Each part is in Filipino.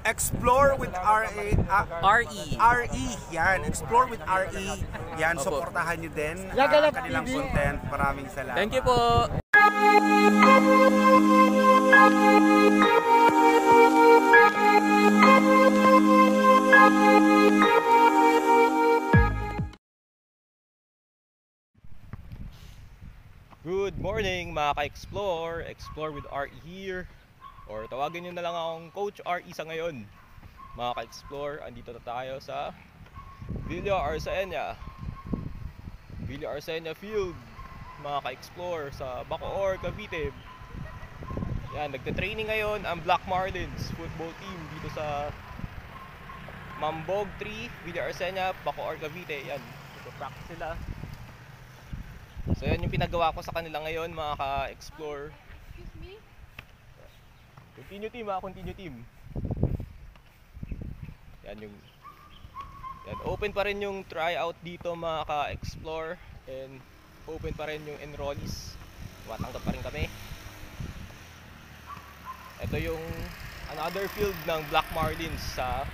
Explore with RE. RE. Yan. Explore with RE. Yan. Opo. Suportahan nyo din Lagalap kanilang TV. content. Maraming salamat. Thank you po. Good morning mga ka-explore. Explore with RE here. Or tawagin nyo na lang akong Coach RE sa ngayon. Mga ka-explore, andito na tayo sa Villa Arsenia Field. Mga ka-explore sa Bacoor, Cavite. Yan, nagte-training ngayon ang Black Marlins football team dito sa Mambog 3, Villa Arsenia, Bacoor, Cavite. Yan, nagpa-practice sila. So yan yung pinagawa ko sa kanila ngayon mga ka-explore. Excuse me? Continue team ha, continue team. Yan, open pa rin yung tryout dito mga ka-explore. And open pa rin yung enrollees. Tumatanggap pa rin kami. Ito yung another field ng Black Marlins sa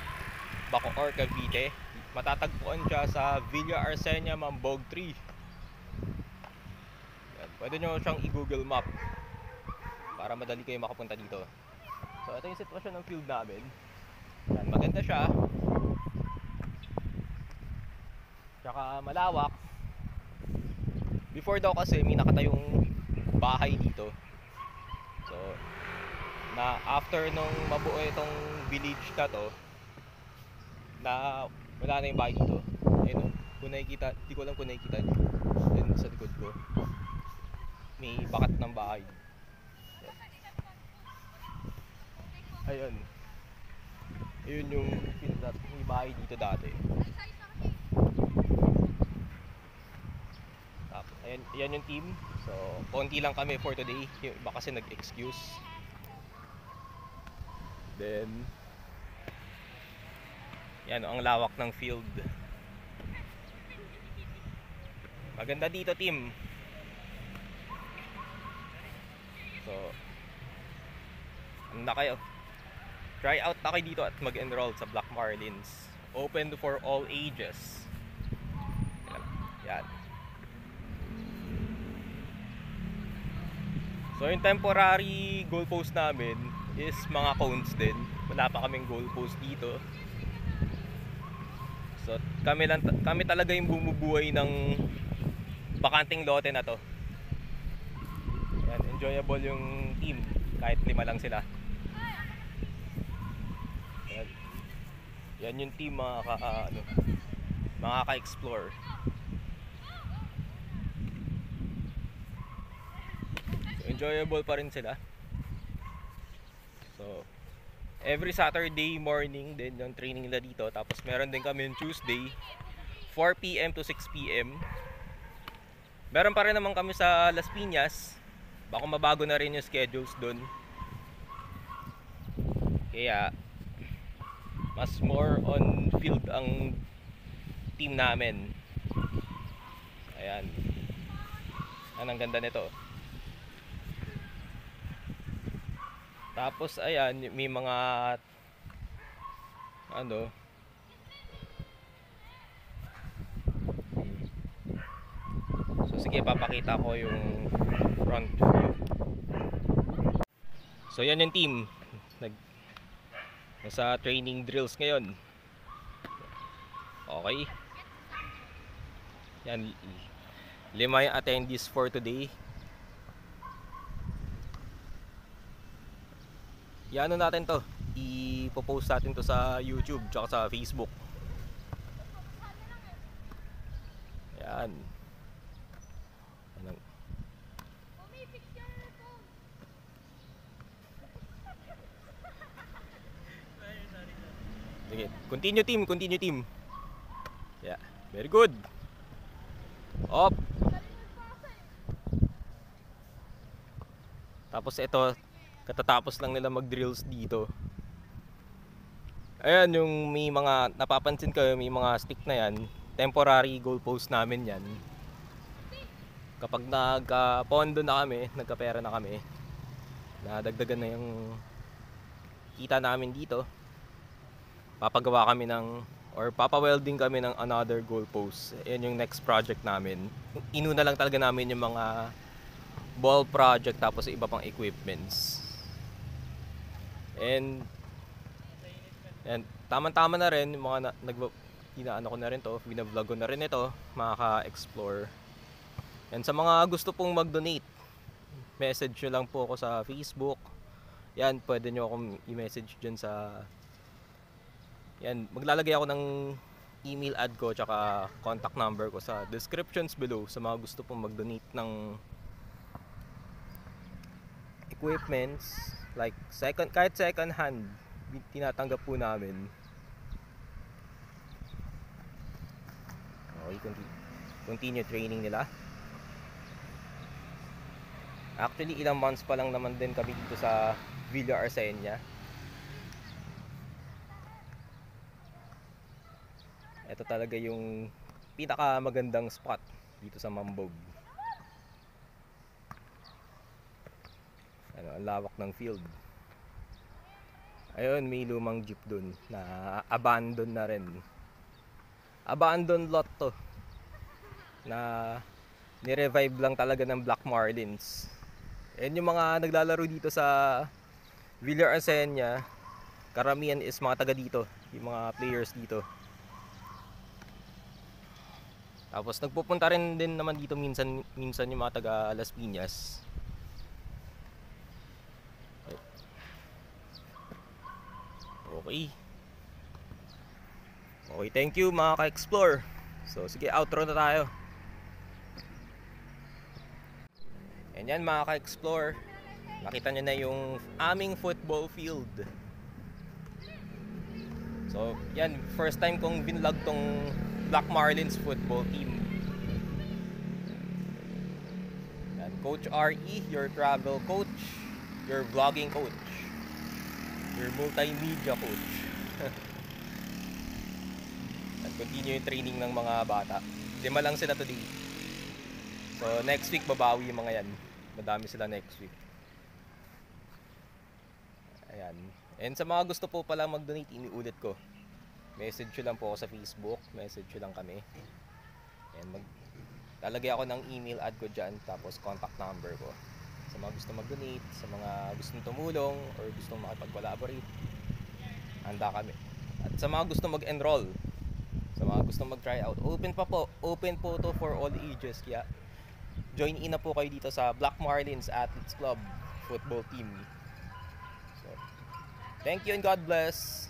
Bacoor, Cavite. Matatagpuan siya sa Villa Arsenia, Mambog 3. Yan. Pwede nyo siyang i-google map para madali kayo makapunta dito. So ito yung sitwasyon ng field namin. Yan, maganda siya. Tsaka malawak. Before daw kasi may nakatayong bahay dito. So na after nung mabuo itong village na to, na wala na yung bahay dito. Ayun, kung nakikita, di ko alam kung nakikita nyo. Yan sa likod ko, may bakat ng bahay. Ayun, ayun yung may bahay dito dati. Tapos ayan yung team. So konti lang kami for today. Yung iba kasi nag-excuse. Then yan ang lawak ng field. Maganda dito team. So ano na kayo? Try out na kayo dito at mag-enroll sa Black Marlins. Open for all ages. Yan. So yung temporary goalpost namin is mga cones din. Wala pa kaming goalpost dito. So kami talaga yung bumubuhay ng bakanting lote na to. Yan, enjoyable yung team kahit 5 lang sila. Yan yung team mga ka-explore. So, enjoyable pa rin sila. So every Saturday morning din yung training nila dito. Tapos meron din kami yung Tuesday 4 PM to 6 PM. Meron pa rin naman kami sa Las Piñas. Baka mabago na rin yung schedules dun. Kaya mas more on field ang team namin. Ayan. Ang ganda nito. Tapos ayan, may mga so sige, papakita ko yung front view. So yan yung team. Nasa training drills ngayon. Okay. Yan, 5 yung attendees for today. Yan natin to. I-post natin to sa YouTube tsaka sa Facebook. Yan. Sige, continue team. Yeah, very good. Up. Tapos ito, katatapos lang nila mag-drills dito. Ayan, yung may mga napapansin ko, may mga stick na yan. Temporary goalpost namin yan. Kapag nagka-pondo na kami, nagka-pera na kami, nadagdagan na yung kita namin dito. papagawa kami ng or papa-welding kami ng another goalpost. Yan yung next project namin. Inuna lang talaga namin yung mga ball project tapos iba pang equipments. And tama-tama na rin yung mga inaano ko na rin to, binavlog ko na rin ito, mga ka-explore. And sa mga gusto pong mag-donate, message nyo lang po ako sa Facebook. Yan, pwede nyo akong i-message dyan sa... Yan, maglalagay ako ng email ad ko tsaka contact number ko sa descriptions below sa mga gusto pong mag-donate ng equipments like kahit second hand, tinatanggap po namin. Okay, continue training nila. Actually, ilang months pa lang naman din kami dito sa Villa Arsenia. Ito talaga yung pinakamagandang spot dito sa Mambog. Ang lawak ng field. Ayun, may lumang jeep dun na abandon na rin. Abandon lot to. Na ni-revive lang talaga ng Black Marlins. And yung mga naglalaro dito sa Villa Arsenia, karamihan is mga taga dito, yung mga players dito. Tapos nagpupunta rin din naman dito minsan yung mga taga Las Piñas. Okay. Okay, thank you mga ka-explore. So sige, outro na tayo. And yan mga ka-explore, nakita nyo na yung aming football field. So yan, first time kong binlog tong Black Marlins football team. Yan, Coach RE, your travel coach, your vlogging coach, your multimedia coach. At continue yung training ng mga bata. 5 lang sila today. So next week babawi yung mga yan. Madami sila next week. Ayan. And sa mga gusto po pala mag-donate, iniulit ko. Message nyo lang po ako sa Facebook. Message nyo lang kami. And lalagay ako ng email ad ko dyan. Tapos contact number ko. Sa mga gusto mag-donate, sa mga gustong tumulong, or gustong makipag-collaborate, handa kami. At sa mga gustong mag-enroll, sa mga gustong mag-try out, open po to for all ages. Kaya join in na po kayo dito sa Black Marlins Athletes Club football team. So, thank you and God bless.